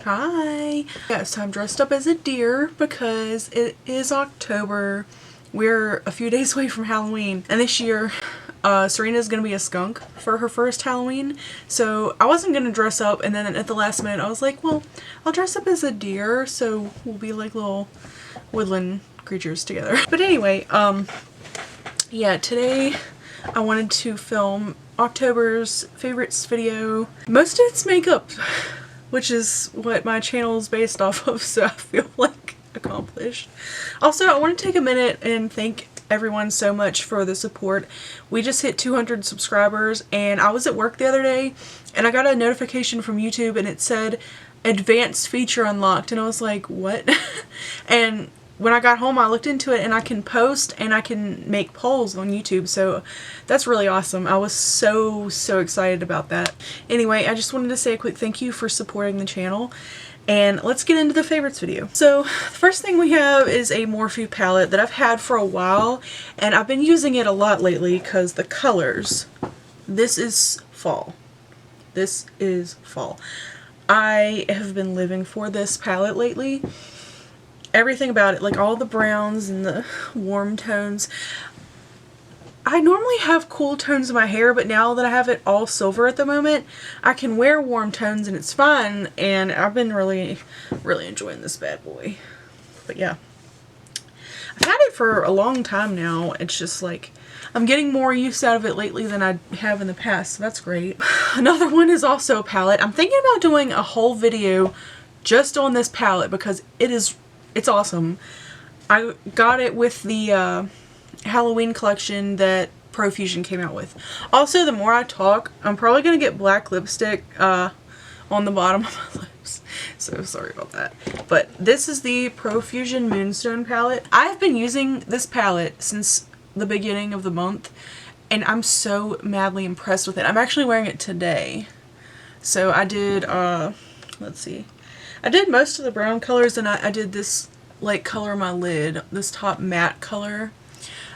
Hi! Yeah, so I'm dressed up as a deer because it is October. We're a few days away from Halloween. And this year, Serena's gonna be a skunk for her first Halloween. So I wasn't gonna dress up, and then at the last minute I was like, well, I'll dress up as a deer so we'll be like little woodland creatures together. But anyway, yeah, today I wanted to film October's favorites video. Most of it's makeup, which is what my channel is based off of, so I feel like accomplished. Also, I want to take a minute and thank everyone so much for the support. We just hit 200 subscribers, and I was at work the other day and I got a notification from YouTube and it said advanced feature unlocked, and I was like, what? And when I got home I looked into it and I can post and I can make polls on YouTube, so that's really awesome. I was so excited about that. Anyway, I just wanted to say a quick thank you for supporting the channel, and let's get into the favorites video. So the first thing we have is a Morphe palette that I've had for a while, and I've been using it a lot lately because the colors. This is fall. This is fall. I have been living for this palette lately. Everything about it, like all the browns and the warm tones. I normally have cool tones in my hair, but now that I have it all silver at the moment, I can wear warm tones and it's fun, and I've been really enjoying this bad boy. But yeah, I've had it for a long time now. It's just like I'm getting more use out of it lately than I have in the past, so that's great. Another one is also a palette. I'm thinking about doing a whole video just on this palette because it's awesome. I got it with the Halloween collection that Profusion came out with. Also, the more I talk, I'm probably going to get black lipstick on the bottom of my lips. So sorry about that. But this is the Profusion Moonstone palette. I've been using this palette since the beginning of the month, and I'm so madly impressed with it. I'm actually wearing it today. So I did, let's see. I did most of the brown colors, and I did this like color on my lid, this top matte color.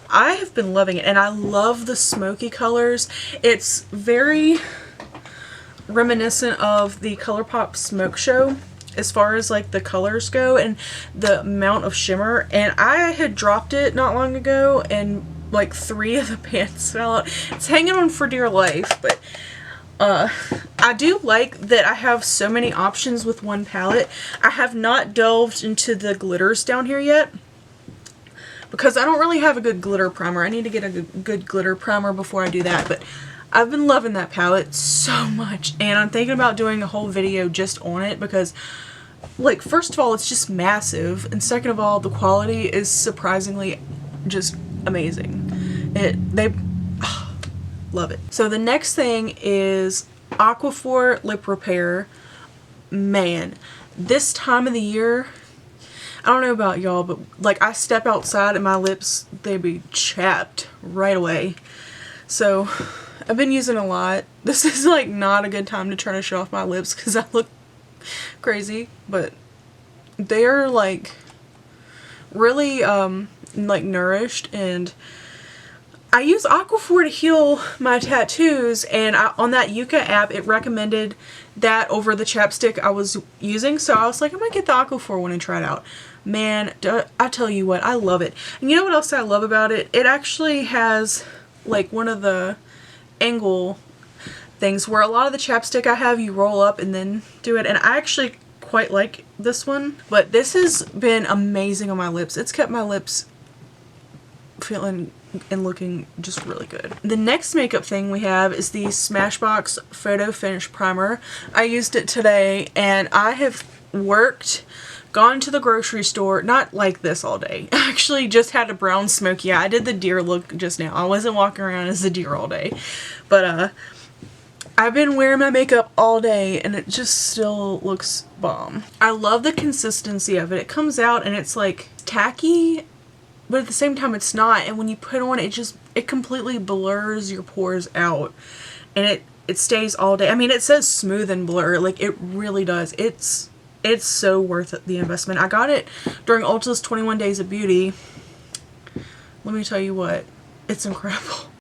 I have been loving it, and I love the smoky colors. It's very reminiscent of the ColourPop Smoke Show as far as like the colors go and the amount of shimmer, and I had dropped it not long ago and like 3 of the pants fell out. It's hanging on for dear life, but I do like that I have so many options with one palette. I have not delved into the glitters down here yet because I don't really have a good glitter primer. I need to get a good glitter primer before I do that, but I've been loving that palette so much, and I'm thinking about doing a whole video just on it because, like, first of all, it's just massive, and second of all, the quality is surprisingly just amazing. Love it. So the next thing is Aquaphor Lip Repair. Man, this time of the year, I don't know about y'all, but like I step outside and my lips, they be chapped right away. So I've been using a lot. This is like not a good time to try to show off my lips because I look crazy, but they are like really like nourished, and I use Aquaphor to heal my tattoos, and on that Yuka app it recommended that over the chapstick I was using, so I was like, I'm gonna get the Aquaphor one and try it out. Man, I tell you what, I love it. And you know what else I love about it? It actually has like one of the angle things where a lot of the chapstick I have you roll up and then do it, and I actually quite like this one, but this has been amazing on my lips. It's kept my lips feeling and looking just really good. The next makeup thing we have is the Smashbox Photo Finish Primer. I used it today, and I have gone to the grocery store, not like this all day. I actually just had a brown smoky eye. I did the deer look just now. I wasn't walking around as a deer all day. But I've been wearing my makeup all day and it just still looks bomb. I love the consistency of it. It comes out and it's like tacky, but at the same time it's not, and when you put on it completely blurs your pores out, and it stays all day. I mean, it says smooth and blur, like it really does. It's so worth the investment. I got it during Ulta's 21 Days of Beauty. Let me tell you what, it's incredible.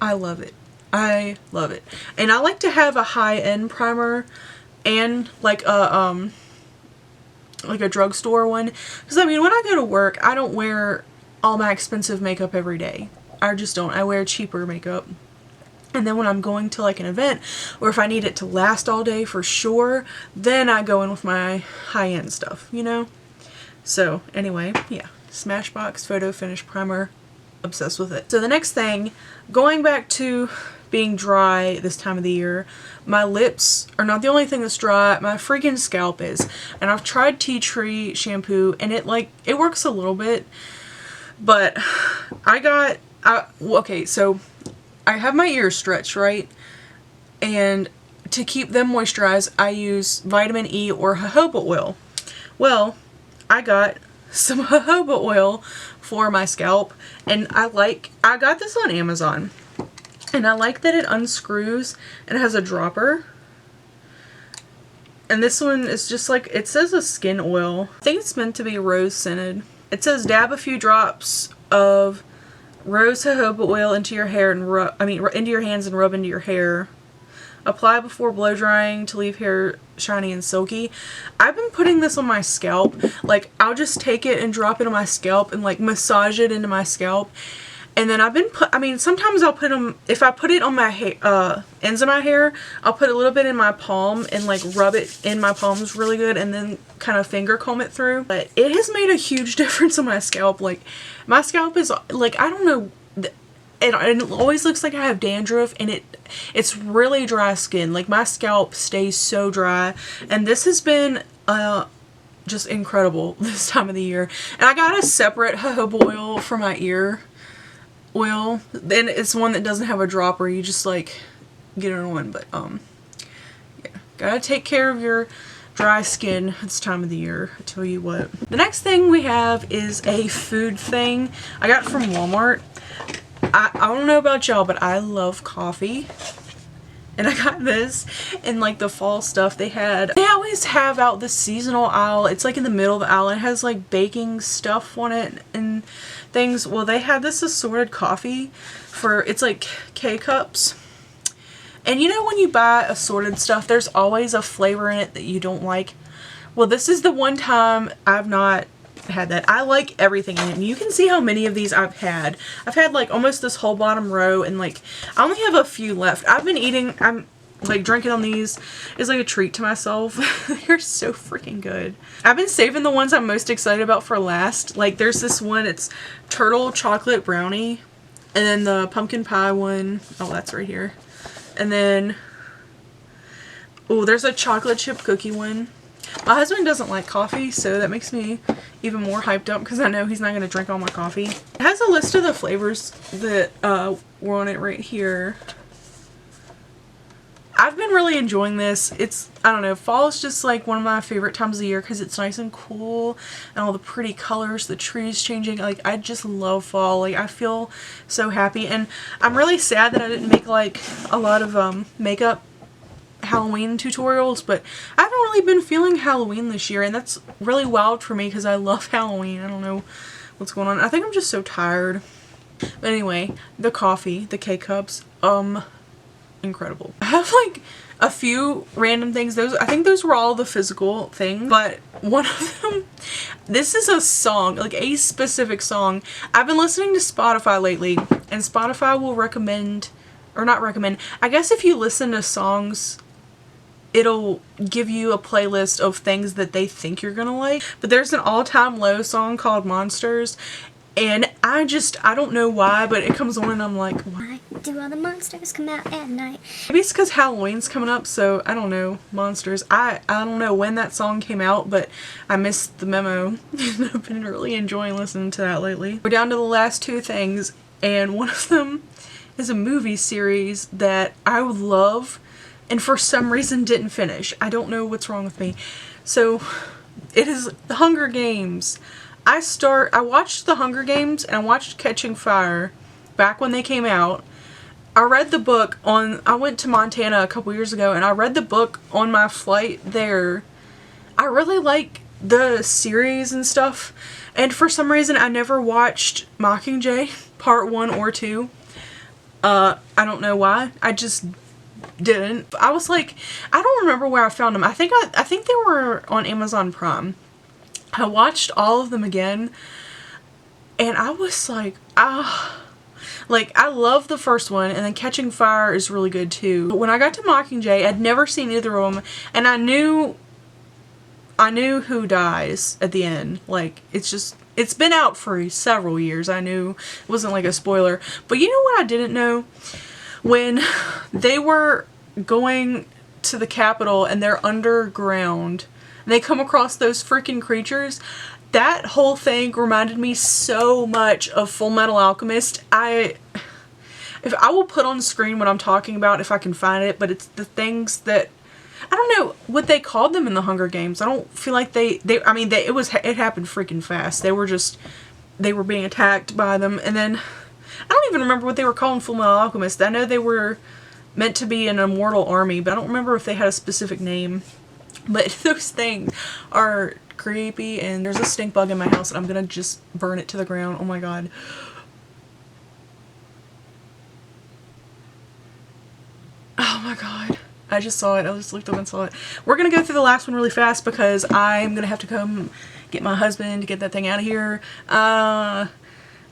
I love it. I love it. And I like to have a high-end primer and like a drugstore one. Because I mean, when I go to work, I don't wear all my expensive makeup every day. I just don't. I wear cheaper makeup. And then when I'm going to like an event, or if I need it to last all day for sure, then I go in with my high-end stuff, you know? So anyway, yeah. Smashbox Photo Finish Primer. Obsessed with it. So the next thing, going back to being dry this time of the year, my lips are not the only thing that's dry, my freaking scalp is. And I've tried tea tree shampoo and it works a little bit, but okay, so I have my ears stretched, right? And to keep them moisturized, I use vitamin E or jojoba oil. Well, I got some jojoba oil for my scalp, and I got this on Amazon, and I like that it unscrews and it has a dropper. And this one is just like, it says a skin oil. I think it's meant to be rose scented. It says dab a few drops of rose jojoba oil into your hair and into your hands and rub into your hair. Apply before blow drying to leave hair shiny and silky. I've been putting this on my scalp. Like, I'll just take it and drop it on my scalp and like massage it into my scalp. And then sometimes I'll put them, if I put it on my ends of my hair, I'll put a little bit in my palm and like rub it in my palms really good and then kind of finger comb it through. But it has made a huge difference on my scalp. Like, my scalp is like, I don't know, it always looks like I have dandruff, and it's really dry skin. Like, my scalp stays so dry, and this has been just incredible this time of the year. And I got a separate jojoba oil for my ear oil, and it's one that doesn't have a dropper. You just like get it on. But yeah, gotta take care of your dry skin this time of the year, I tell you what. The next thing we have is a food thing I got from Walmart. I don't know about y'all, but I love coffee. And I got this in like the fall stuff. They always have out the seasonal aisle. It's like in the middle of the aisle. It has like baking stuff on it and things. Well, they have this assorted coffee it's like K-cups. And you know when you buy assorted stuff, there's always a flavor in it that you don't like. Well, this is the one time I've not had that. I like everything in it, and you can see how many of these I've had. I've had like almost this whole bottom row, and like I only have a few left. I'm like drinking on these is like a treat to myself. They're so freaking good. I've been saving the ones I'm most excited about for last. Like, there's this one, it's turtle chocolate brownie, and then the pumpkin pie one. Oh, that's right here. And then, oh, there's a chocolate chip cookie one. My husband doesn't like coffee, so that makes me even more hyped up because I know he's not going to drink all my coffee. It has a list of the flavors that were on it right here. I've been really enjoying this. I don't know, fall is just like one of my favorite times of the year because it's nice and cool and all the pretty colors, the trees changing. Like, I just love fall. Like, I feel so happy, and I'm really sad that I didn't make like a lot of makeup Halloween tutorials, but I haven't really been feeling Halloween this year, and that's really wild for me because I love Halloween. I don't know what's going on. I think I'm just so tired. But anyway, the coffee, the K-cups, incredible. I have like a few random things. I think those were all the physical things, but one of them, this is a song, like a specific song. I've been listening to Spotify lately, and Spotify will recommend, or not recommend, I guess if you listen to songs, it'll give you a playlist of things that they think you're gonna like. But there's an all-time low song called Monsters, and I don't know why, but it comes on and I'm like, why do all the monsters come out at night? Maybe it's because Halloween's coming up, so I don't know. Monsters. I don't know when that song came out, but I missed the memo. I've been really enjoying listening to that lately. We're down to the last two things, and one of them is a movie series that I would love, and for some reason didn't finish. I don't know what's wrong with me. So it is The Hunger Games. I watched The Hunger Games and I watched Catching Fire back when they came out. I read the book I went to Montana a couple years ago, and I read the book on my flight there. I really like the series and stuff, and for some reason I never watched Mockingjay Part 1 or 2. I don't know why. I just didn't. I was like, I don't remember where I found them. I think they were on Amazon Prime. I watched all of them again, and I was like, ah. Like, I love the first one, and then Catching Fire is really good too. But when I got to Mockingjay, I'd never seen either of them, and I knew who dies at the end. Like, it's been out for several years. I knew it wasn't like a spoiler. But you know what I didn't know? When they were going to the Capitol and they're underground, and they come across those freaking creatures, that whole thing reminded me so much of Full Metal Alchemist. If I will put on screen what I'm talking about if I can find it, but it's the things that, I don't know what they called them in the Hunger Games. I don't feel like it happened freaking fast. They were being attacked by them, and then I don't even remember what they were called in Full Metal Alchemist. I know they were meant to be an immortal army, but I don't remember if they had a specific name. But those things are creepy, and there's a stink bug in my house and I'm gonna just burn it to the ground. Oh my god. Oh my god. I just saw it. I just looked up and saw it. We're gonna go through the last one really fast because I'm gonna have to come get my husband to get that thing out of here.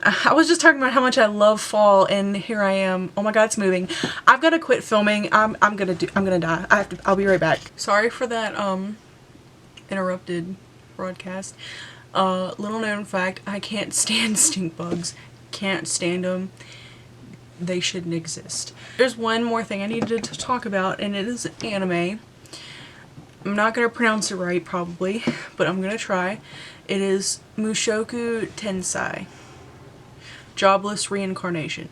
I was just talking about how much I love fall, and here I am. Oh my god, it's moving. I've got to quit filming. I'm gonna die. I'll be right back. Sorry for that interrupted broadcast. Little known fact, I can't stand stink bugs. Can't stand them. They shouldn't exist. There's one more thing I needed to talk about, and it is anime. I'm not gonna pronounce it right probably, but I'm gonna try. It is Mushoku Tensei. Jobless Reincarnation.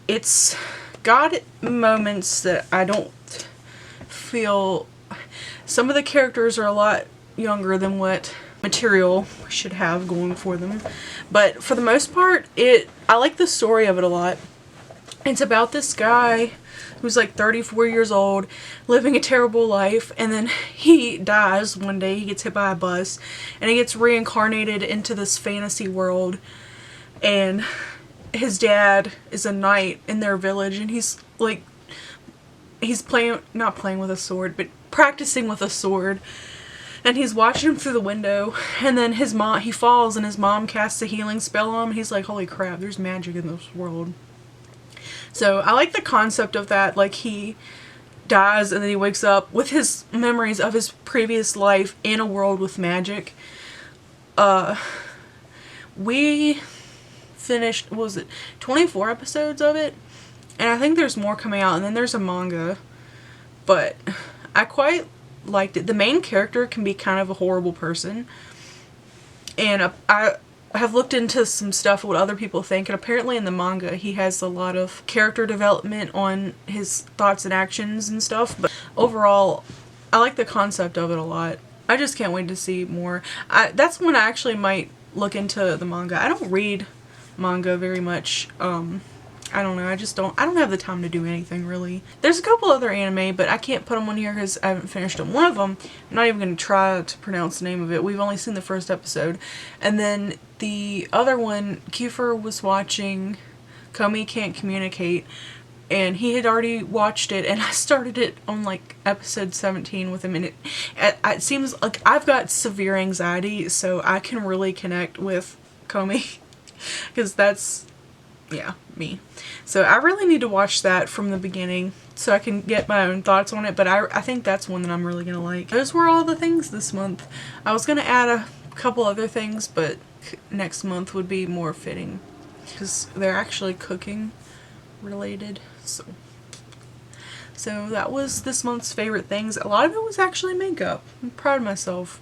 It's got moments that I don't feel. Some of the characters are a lot younger than what material should have going for them, but for the most part, I like the story of it a lot. It's about this guy who's like 34 years old, living a terrible life, and then he dies one day. He gets hit by a bus, and he gets reincarnated into this fantasy world, and his dad is a knight in their village, and he's not playing with a sword, but practicing with a sword, and he's watching him through the window, and then he falls, and his mom casts a healing spell on him, and he's like, holy crap, there's magic in this world. So I like the concept of that. Like, he dies and then he wakes up with his memories of his previous life in a world with magic. We finished, what was it, 24 episodes of it, and I think there's more coming out, and then there's a manga, but I quite liked it. The main character can be kind of a horrible person, and I have looked into some stuff what other people think, and apparently in the manga he has a lot of character development on his thoughts and actions and stuff, but overall I like the concept of it a lot. I just can't wait to see more. That's when I actually might look into the manga. I don't read manga very much. I don't know, I don't have the time to do anything really. There's a couple other anime, but I can't put them on here because I haven't finished them. One of them, I'm not even going to try to pronounce the name of it. We've only seen the first episode. And then the other one, Kiefer was watching Komi Can't Communicate, and he had already watched it, and I started it on like episode 17 with him, and it seems like I've got severe anxiety, so I can really connect with Komi because that's, yeah, me. So I really need to watch that from the beginning so I can get my own thoughts on it, but I think that's one that I'm really gonna like. Those were all the things this month. I was gonna add a couple other things, but next month would be more fitting because they're actually cooking related. So that was this month's favorite things. A lot of it was actually makeup. I'm proud of myself.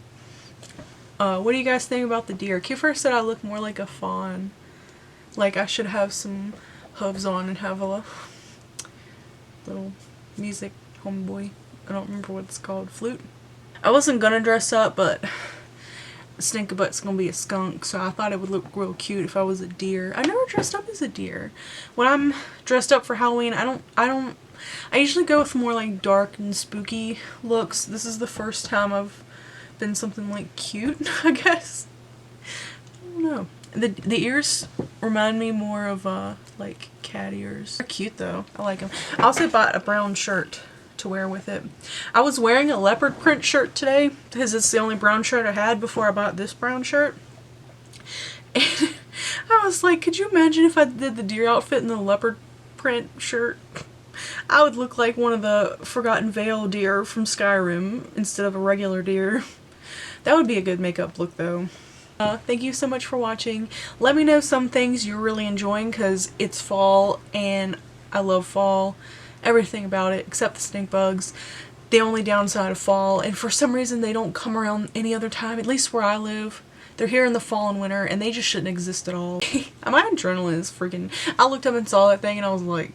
What do you guys think about the deer? Kiefer said I look more like a fawn. Like I should have some hooves on and have a little music homeboy. I don't remember what it's called. Flute. I wasn't gonna dress up, but Stinkabutt's gonna be a skunk, so I thought it would look real cute if I was a deer. I never dressed up as a deer. When I'm dressed up for Halloween, I usually go with more like dark and spooky looks. This is the first time I've been something like cute, I guess. I don't know. The ears remind me more of like cat ears. They're cute though. I like them. I also bought a brown shirt to wear with it. I was wearing a leopard print shirt today because it's the only brown shirt I had before I bought this brown shirt. And I was like, could you imagine if I did the deer outfit in the leopard print shirt? I would look like one of the Forgotten Vale deer from Skyrim instead of a regular deer. That would be a good makeup look though. Thank you so much for watching. Let me know some things you're really enjoying because it's fall and I love fall. Everything about it except the stink bugs. The only downside of fall, and for some reason they don't come around any other time, at least where I live. They're here in the fall and winter and they just shouldn't exist at all. My adrenaline is freaking... I looked up and saw that thing and I was like...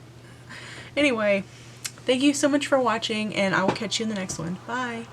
Anyway, thank you so much for watching and I will catch you in the next one. Bye!